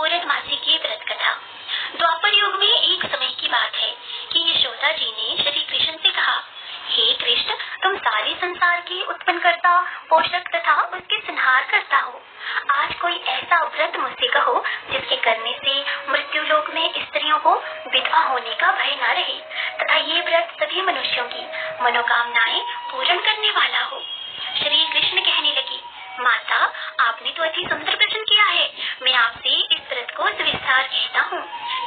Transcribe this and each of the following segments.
पूर्णमासी की व्रत कथा। द्वापर युग में एक समय की बात है कि यशोदा जी ने श्री कृष्ण से कहा, हे कृष्ण, तुम सारे संसार के उत्पन्नकर्ता, पोषक तथा उसके संहार करता हो। आज कोई ऐसा व्रत मुझसे कहो जिसके करने से मृत्यु लोक में स्त्रियों को विधवा होने का भय न रहे तथा ये व्रत सभी मनुष्यों की मनोकामनाएं पूर्ण करने वाला हो। श्री कृष्ण कहने लगे, माता, आपने तो अति सुंदर प्रश्न किया है। मैं आपसे इस व्रत को सविस्तार कहता हूँ।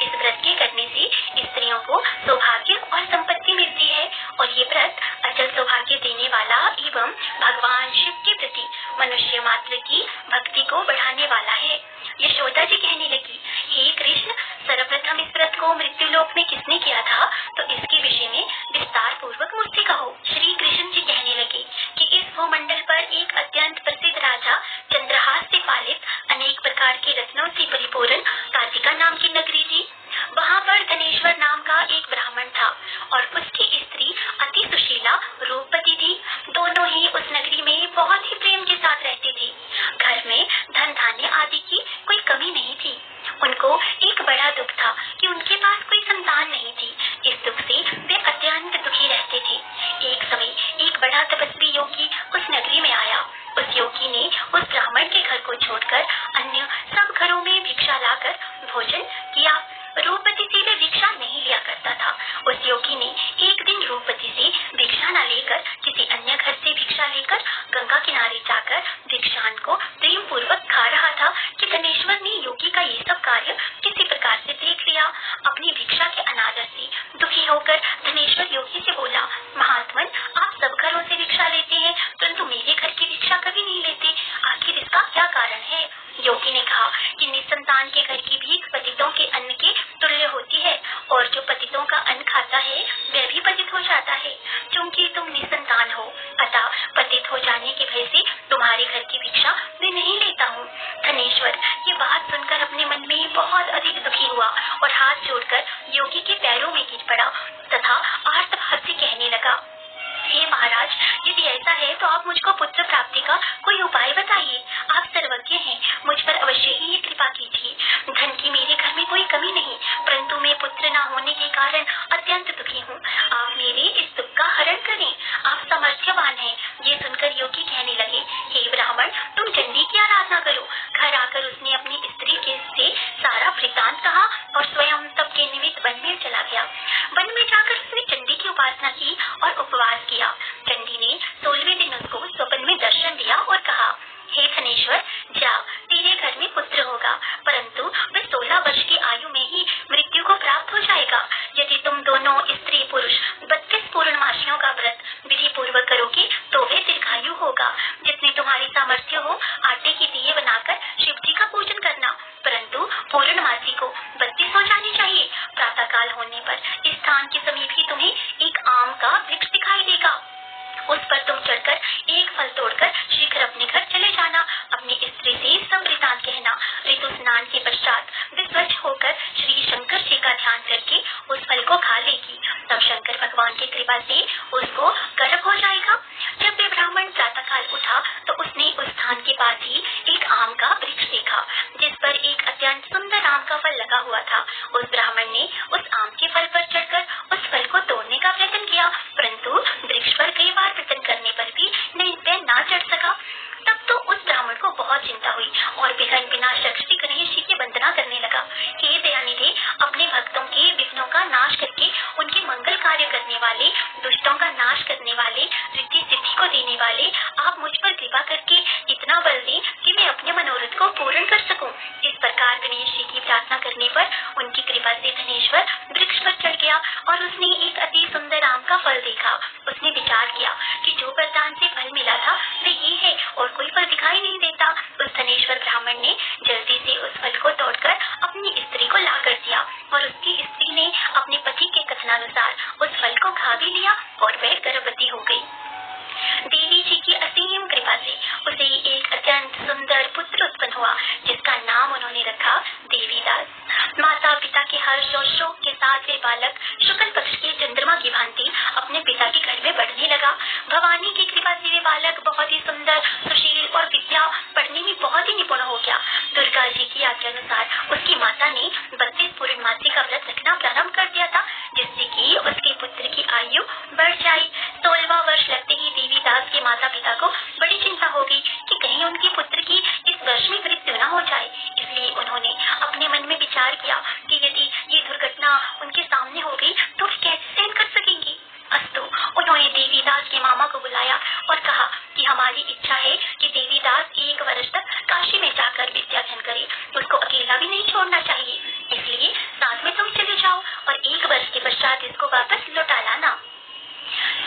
इस व्रत के करने से स्त्रियों को सौभाग्य और संपत्ति मिलती है और ये व्रत अचल सौभाग्य देने वाला एवं भगवान शिव के प्रति मनुष्य मात्र की भक्ति को बढ़ाने वाला है। यशोदा जी कहने लगी, हे कृष्ण, सर्वप्रथम इस व्रत को मृत्यु लोक में किसने किया था, तो इसके विषय में विस्तार पूर्वक मुझसे कहो। श्री कृष्ण जी कहने लगे कि इस भूमंडल पर एक अत्यंत प्रसिद्ध राजा चंद्रहास से पालित अनेक प्रकार के रत्नों से परिपूर्ण काटिका नाम की नगरी थी। वहाँ पर धनेश्वर नाम का एक ब्राह्मण था और उसकी स्त्री अति सुशीला रूपवती थी। दोनों ही उस नगरी में बहुत ही प्रेम के साथ रहते थे। घर में धन धान्य आदि की कोई कमी नहीं थी। उनको एक बड़ा दुख था कि उनके पास कोई संतान नहीं थी। इस दुख से वे अत्यंत दुखी रहते थे। एक समय एक बड़ा तपस्वी योगी उस नगरी में आया। उस योगी ने उस ब्राह्मण के घर को छोड़कर अन्य सब घरों में भिक्षा लाकर भोजन किया। रूपवती से वे भिक्षा नहीं लिया करता था। उस योगी ने एक दिन रूपवती से भिक्षा न लेकर किसी अन्य घर से भिक्षा लेकर गंगा किनारे जाकर भिक्षान को प्रेम पूर्वक खा रहा था कि धनेश्वर ने योगी का ये सब कार्य किसी प्रकार से देख लिया। अपनी भिक्षा के अनादर से दुखी होकर धनेश्वर योगी से बोला, महात्मन, आप सब घरों से भिक्षा लेते हैं परंतु मेरे घर की भिक्षा कभी नहीं लेते, आखिर इसका क्या कारण है? योगी ने कहा कि निसंतान के घर की भीख पतितों के अन्न के तुल्य होती है और जो पतितों का अन्न खाता है वह भी पतित हो जाता है। क्योंकि तुम निसंतान हो अतः पतित हो जाने के भय से तुम्हारे घर की भिक्षा मैं नहीं लेता हूँ। धनेश्वर ये बात सुनकर अपने मन में बहुत अधिक दुखी हुआ और हाथ जोड़कर योगी के पैरों में गिर पड़ा तथा आर्तभाव से कहने लगा, हे महाराज, यदि ऐसा है तो आप मुझको पुत्र प्राप्ति का कोई उपाय बताइए। आप सर्वज्ञ हैं, मुझ पर अवश्य ही ये कृपा कीजिए। धन की मेरे घर में कोई कमी नहीं परंतु मैं पुत्र न होने के कारण अत्यंत दुखी हूँ। आप मेरे इस दुख का हरण करें, आप सामर्थ्यवान हैं। ये सुनकर योगी कहने लगे, हे ब्राह्मण, तुम चंडी की आराधना करो। घर आकर उसने अपनी स्त्री के से सारा वृत्तांत कहा और स्वयं तब के निमित्त वन में चला गया। वन में जाकर उसने चंडी की उपासना की और उपवास किया। चंडी ने 16वें दिन उसको स्वप्न में दर्शन दिया और कहा, हे धनेश्वर, जा, तेरे घर में पुत्र होगा परंतु वह 16 वर्ष की आयु में ही मृत्यु को प्राप्त हो जाएगा। यदि तुम दोनों स्त्री पुरुष 32 पूर्णमासियों का व्रत विधि पूर्वक करोगे तो वह दीर्घायु होगा। जितने तुम्हारी सामर्थ्य हो आटे की दिए बनाकर शिव जी का पूजन करना, परंतु पूर्णमासी को 32 हो जानी चाहिए। प्रातः काल होने पर इस स्थान के समीप ही तुम्हें एक आम का वृक्ष दिखाई देगा। उस पर तुम चढ़कर एक फल तोड़कर शीघ्र अपने घर चले जाना। अपनी स्त्री से सब वृत्तांत कहना। ऋतु स्नान के पश्चात वे स्वच्छ होकर श्री शंकर जी का ध्यान करके उस फल को खा लेगी। तब शंकर भगवान की कृपा से उसको गर्भ हो जाएगा। जब वे ब्राह्मण प्रातः काल उठा तो उसने उस स्थान के पास ही एक आम का वृक्ष देखा जिस पर एक अत्यंत सुंदर आम का फल लगा हुआ था। उस ब्राह्मण ने उस आम के फल पर चढ़कर उस फल को तोड़ने का प्रयत्न किया परंतु वृक्ष पर कई बार प्रयत्न करने पर भी वह ना चढ़ सका। तब तो उस ब्राह्मण को बहुत चिंता हुई और विघ्न विनाशक श्री गणेश जी की वंदना करने लगा। हे दयानिधि, अपने भक्तों के विघ्नों का नाश करके उनके मंगल कार्य करने वाले, दुष्टों का नाश करने वाले, रिद्धि सिद्धि को देने वाले, आप मुझ पर कृपा करके इतना बल दें कि मैं अपने मनोरथ को पूर्ण कर सकूं। इस प्रकार गणेश जी की प्रार्थना करने पर उनकी कृपा से धनेश्वर वृक्ष पर चढ़ गया और उसने एक अति सुंदर आम का फल देखा। उसने विचार किया कि जो वरदान से फल मिला था वे ये है और कोई फल दिखाई नहीं देता। उस धनेश्वर ब्राह्मण ने जल्दी से उस फल को तोड़कर अपनी स्त्री को ला कर दिया और उसकी स्त्री ने अपने पति के कथनानुसार उस फल को खा भी लिया और वह गर्भवती हो गई। देवी जी की असीम कृपा से उसे एक अत्यंत सुंदर पुत्र उत्पन्न हुआ जिसका नाम उन्होंने रखा देवीदास। माता पिता के हर्ष और शोक के साथ वे बालक शुक्ल पक्ष के चंद्रमा की भांति अपने पिता के घर में बढ़ने लगा। भवानी की कृपा से वे बालक बहुत ही सुंदर, सुशील और विद्या पढ़ने में बहुत ही निपुण हो गया। दुर्गा जी की आज्ञा अनुसार उसकी माता ने 32 पूर्णमासी का व्रत रखना प्रारंभ कर दिया था, जिससे कि उसके पुत्र की आयु बढ़ जाए। 16वां वर्ष लगते ही देवीदास के माता पिता को बड़ी चिंता हो गई कि कहीं उनके पुत्र की इस वर्ष में मृत्यु न हो जाए। इसलिए उन्होंने अपने मन में विचार किया कि यदि ये दुर्घटना उनके सामने हो गई तो वे कैसे सहन कर सकेंगी। अस्तु, उन्होंने देवीदास के मामा को बुलाया और कहा कि हमारी इच्छा है कि देवीदास 1 वर्ष तक काशी में जाकर विद्याध्ययन करे, उसको अकेला भी नहीं छोड़ना चाहिए, इसलिए साथ में तुम चले जाओ और 1 वर्ष के पश्चात इसको वापस लौटा लाना।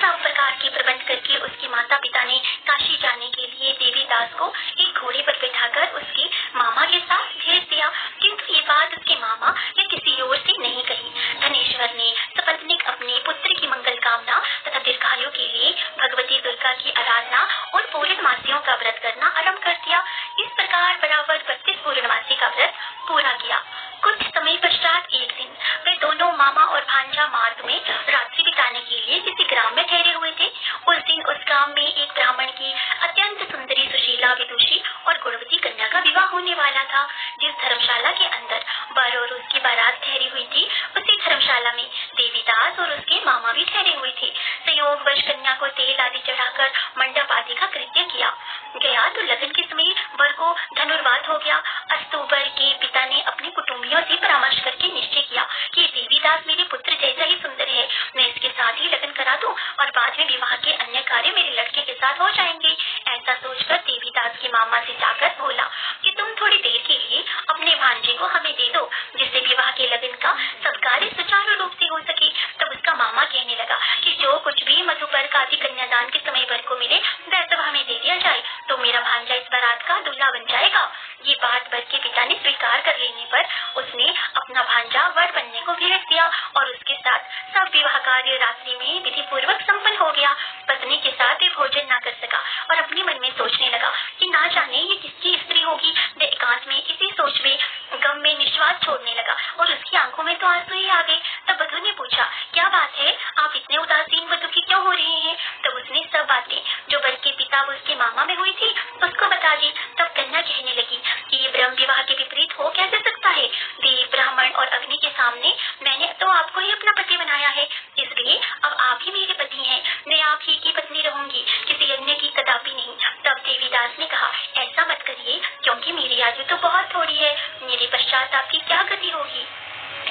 सब प्रकार के प्रबंध करके उसके माता पिता ने काशी जाने के लिए देवीदास को एक घोड़े पर बैठाकर उसके मामा के साथ भेज दिया, किंतु ये बात उसके मामा या किसी और से नहीं कही। धनेश्वर ने सपत्नीक अपने पुत्र की मंगल कामना तथा दीर्घायु के लिए भगवती दुर्गा की आराधना और पूर्णमासियों का व्रत करना आरम्भ कर दिया। इस प्रकार बराबर 32 पूर्णमासी का व्रत पूरा किया। कुछ समय पश्चात एक दिन वे दोनों मामा और भांजा मार्ग में रात्रि बिताने के लिए किसी ग्राम में ठहरे हुए थे। उस दिन उस ग्राम में एक ब्राह्मण की अत्यंत सुंदरी, सुशीला, विदुषी और गुणवती कन्या का विवाह होने वाला था। जिस धर्मशाला के अंदर वर और उसकी बारात ठहरी हुई थी, उसी धर्मशाला में देवीदास और उसके मामा भी ठहरे हुए थे। संयोगवश कन्या को तेल आदि चढ़ाकर मंडप आदि का कृत्य किया गया तो लगन के समय वर को धनुर्वात हो गया। अस्तु, वर के पिता ने अपने कुटुंबियों से परामर्श करके निश्चय किया कि देवीदास मेरे पुत्र जैसा ही सुंदर है, मैं इसके साथ ही लगन करा दूं और बाद में विवाह के अन्य कार्य मेरे लड़के के साथ हो जाएंगे। ऐसा सोचकर देवीदास के मामा से जाकर बोला कि तुम थोड़ी देर के लिए अपने भांजे को हमें दे दो, जिससे विवाह के लगन का सब कार्य सुचारू रूप से हो सके। तब उसका मामा कहने लगा कि जो कुछ भी मधुपर्क आदि कन्यादान के समय वर को मिले वह सब हमें दे दिया जाए, तो मेरा भांजा इस बारात का दूल्हा बन जाएगा। ये बात वर के पिता ने स्वीकार कर लेने पर उसने अपना भांजा वर बनने को भेज दिया और उसके साथ सब विवाह कार्य रात्रि में विधि पूर्वक संपन्न हो गया। पत्नी के साथ ये भोजन न कर सका और अपने मन में सोचने लगा कि ना जाने ये किसकी स्त्री होगी। वह एकांत में इसी सोच में गम में निश्वास छोड़ने लगा और उसकी आंखों में तो आंसू ही आ गए। तब वधु ने पूछा, क्या बात है, आप इतने उदासीन व दुखी क्यों हो रहे हैं? तब उसने सब बातें जो वर के पिता व उसके मामा में हुई थी उसको बता दी। तब कन्या कहने लगी कि ये ब्रह्म विवाह के विपरीत हो कैसे सकता है? देव, ब्राह्मण और अग्नि के सामने मैंने तो आपको ही अपना पति बनाया है, इसलिए अब आप ही मेरे पति हैं। मैं आप ही की पत्नी रहूंगी, किसी अन्य की कदापि नहीं। तब देवीदास ने कहा, ऐसा मत करिए, क्योंकि मेरी आयु तो बहुत थोड़ी है, मेरे पश्चात आपकी क्या गति होगी?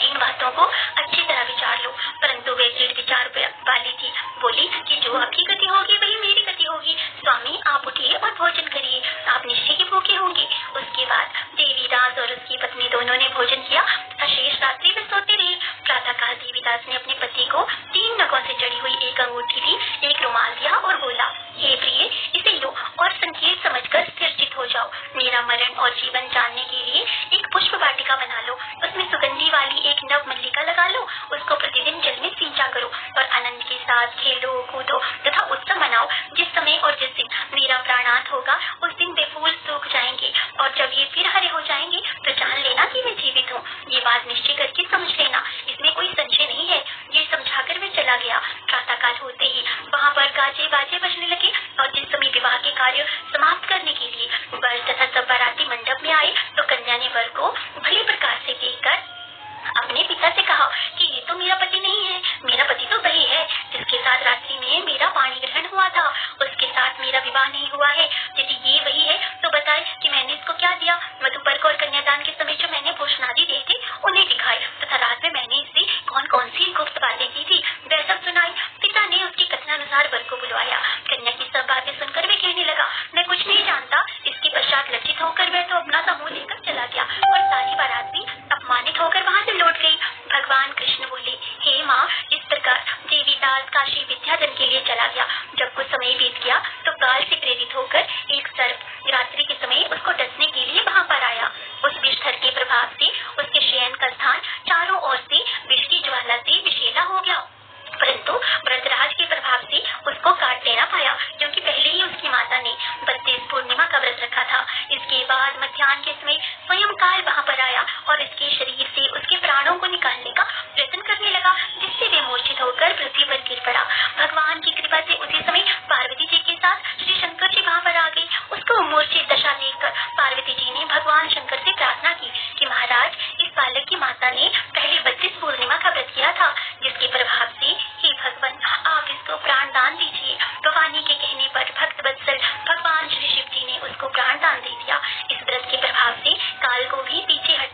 इन बातों को अच्छी तरह विचार लो। परंतु वे दृढ़ विचार वाली थी, बोली कि जो आपकी गति होगी वही मेरी गति होगी। स्वामी, आप उठिए और भोजन करिए, आप निश्चय ही भूखे होंगे। उसके बाद देवीदास और उसकी पत्नी दोनों ने भोजन किया तथा शेष रात्रि में सोते रहे। प्रातःकाल देवीदास ने अपने पति को 3 नगों से जड़ी हुई एक अंगूठी दी, एक रुमाल दिया और बोला, हे प्रिय, इसे लो और संकेत समझकर स्थिरचित हो जाओ। मेरा मरण और जीवन जानने के लिए एक पुष्प वाटिका बना लो, उसमें सुगंधी वाली एक नव मल्लिका लगा लो, उसको प्रतिदिन जल में सिंचा करो और आनंद के साथ खेलो, कूदो तथा उत्सव मनाओ। जिस समय और जिस दिन मेरा प्राणांत होगा उस दिन वे फूल सूख जाएंगे और जब ये फिर हरे हो जाएंगे तो जान लेना कि मैं जीवित हूँ। ये बात निश्चय करके समझ लेना, इसमें कोई संशय नहीं है। ये समझाकर वे चला गया। प्रातःकाल होते ही वहाँ पर गाजे बाजे बजने लगे और जिस समय विवाह के कार्य समाप्त करने के लिए वर तथा सब बाराती मंडप में आए तो कन्या ने वर को भली प्रकार से देखकर अपने पिता से कहा कि ये तो मेरा पति नहीं है, मेरा पति तो वही है जिसके साथ रात्रि में मेरा पाणी ग्रहण हुआ था, उसके साथ मेरा विवाह नहीं हुआ है। यदि ये वही है तो बताए कि मैंने इसको क्या दिया। मधुपर्क और कन्यादान के समय जो मैंने भूषणादि दिए थे उन्हें दिखाए तथा रात में मैंने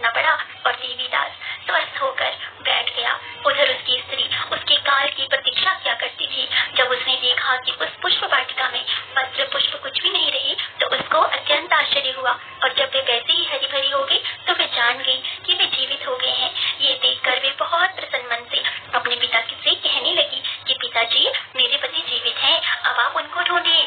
काटना पड़ा और देवीदास स्वस्थ होकर बैठ गया। उधर उसकी स्त्री उसके काल की प्रतीक्षा किया करती थी। जब उसने देखा कि उस पुष्प वाटिका में पत्र पुष्प कुछ भी नहीं रहे तो उसको अत्यंत आश्चर्य हुआ, और जब वे वैसे ही हरी भरी हो गई तो वे जान गई कि वे जीवित हो गए हैं। ये देखकर वे बहुत प्रसन्न मन से अपने पिता से कहने लगी कि पिताजी, मेरे पति जीवित हैं, अब आप उनको ढूंढिए।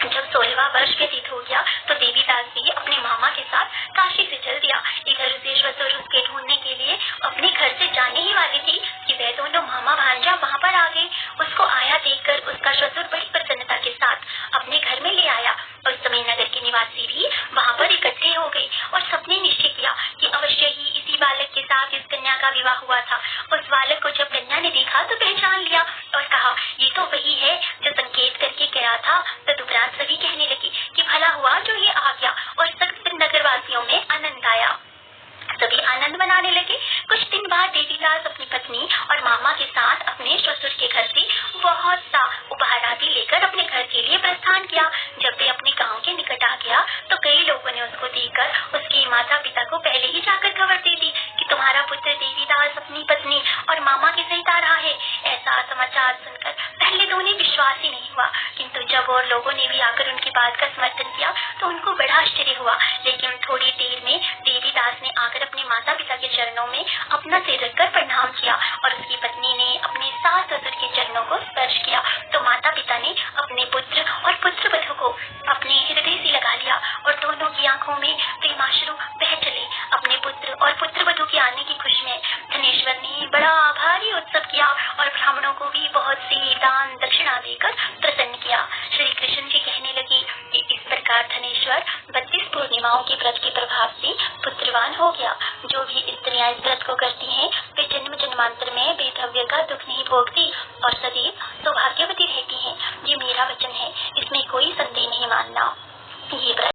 जब 16वां वर्ष व्यतीत हो गया तो देवीदास भी अपने मामा के साथ काशी से चल दिया। इधर उसे श्वशुर उसके ढूंढने के लिए अपने घर से जाने ही वाली थी कि वे दोनों मामा भांजा वहां पर आ गए। उसको आया देखकर उसका श्वशुर बड़ी प्रसन्नता के साथ अपने घर में ले आया। उस समय नगर के निवासी भी वहां पर इकट्ठे हो गए और सबने निश्चय किया कि अवश्य ही इसी बालक के साथ इस कन्या का विवाह हुआ था। उस बालक को जब कन्या ने देखा तो पहचान लिया और कहा, ये तो वही है जो संकेत करके गया था। तदुपरांत सभी कहने लगी कि भला हुआ जो ये आ गया, और सब नगरवासियों में आनंद आया। सभी आनंद मनाने लगे। कुछ दिन बाद देवीदास अपनी पत्नी और मामा के साथ अपने ससुर के घर से बहुत सा उपहार आदि लेकर अपने घर के लिए प्रस्थान किया। जब वे अपने गांव के निकट आ गया तो कई लोगों ने उसको देखकर उसके माता पिता को पहले ही जाकर खबर दे दी कि तुम्हारा पुत्र देवीदास अपनी पत्नी और मामा के सहित आ रहा है। ऐसा समाचार सुनकर पहले तो उन्हें विश्वास ही नहीं हुआ, किंतु जब और लोगों ने भी आकर उनकी बात का समर्थन किया तो उनको बड़ा आश्चर्य हुआ। लेकिन थोड़ी देर में देवीदास ने आकर अपने माता पिता के चरणों में अपना सिर रखकर प्रणाम किया और उसकी पत्नी ने अपने सास ससुर के चरणों को स्पर्श किया तो माता पिता ने अपने पुत्र और पुत्र वधू को अपने हृदय से लगा लिया और दोनों की आंखों में प्रेमाश्रु बह चले। अपने पुत्र और पुत्र वधू के आने की खुशी में धनेश्वर ने बड़ा भारी उत्सव किया और ब्राह्मणों को भी बहुत सी दान दक्षिणा देकर प्रसन्न किया। श्री कृष्ण जी कहने लगे कि इस प्रकार धनेश्वर 32 पूर्णिमाओं के व्रत के प्रभाव से पुत्रवान हो गया। जो भी स्त्रियां इस व्रत को करती हैं वे जन्म जन्मांतर में बेधव्य का दुख नहीं भोगती और सदैव सौभाग्यवती रहती हैं। ये मेरा वचन है, इसमें कोई संदेह नहीं मानना। ये व्रत